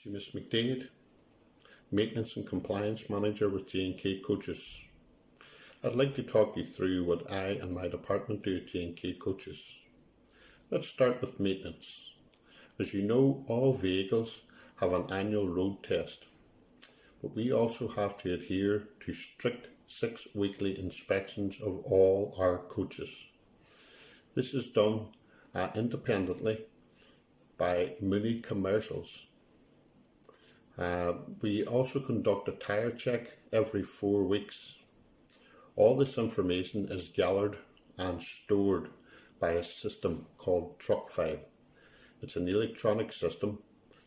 Seamus Maintenance and Compliance Manager with J&K Coaches. I'd like to talk you through what I and my department do at J&K Coaches. Let's start with maintenance. As you know, all vehicles have an annual road test, but we also have to adhere to strict 6 weekly inspections of all our coaches. This is done independently by Muni Commercials. We also conduct a tyre check every 4 weeks. All this information is gathered and stored by a system called TruckFile. It's an electronic system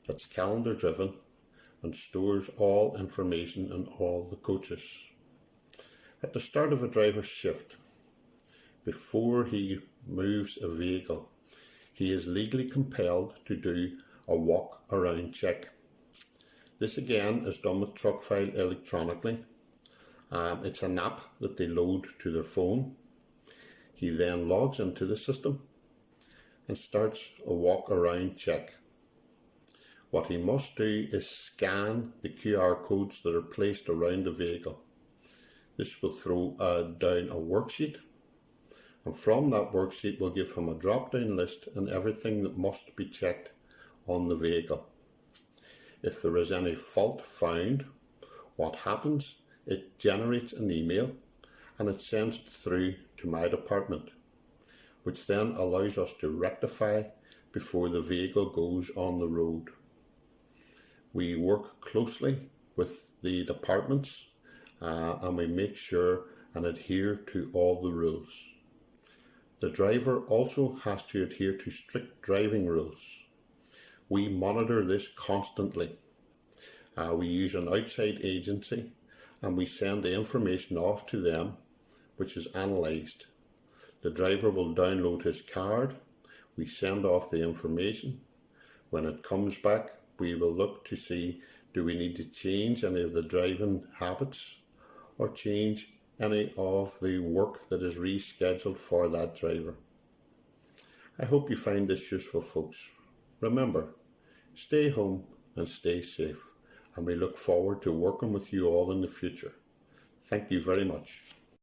that's calendar driven and stores all information on all the coaches. At the start of a driver's shift, before he moves a vehicle, he is legally compelled to do a walk around check. This again is done with TruckFile electronically. It's an app that they load to their phone. He then logs into the system and starts a walk around check. What he must do is scan the QR codes that are placed around the vehicle. This will throw down a worksheet, and from that worksheet will give him a drop-down list and everything that must be checked on the vehicle. If there is any fault found, what happens? It generates an email and it sends it through to my department, which then allows us to rectify before the vehicle goes on the road. We work closely with the departments and we make sure and adhere to all the rules. The driver also has to adhere to strict driving rules. We monitor this constantly. We use an outside agency and we send the information off to them, which is analysed. The driver will download his card, we send off the information. When it comes back, we will look to see, do we need to change any of the driving habits or change any of the work that is rescheduled for that driver. I hope you find this useful, folks. Remember, stay home and stay safe, and we look forward to working with you all in the future. Thank you very much.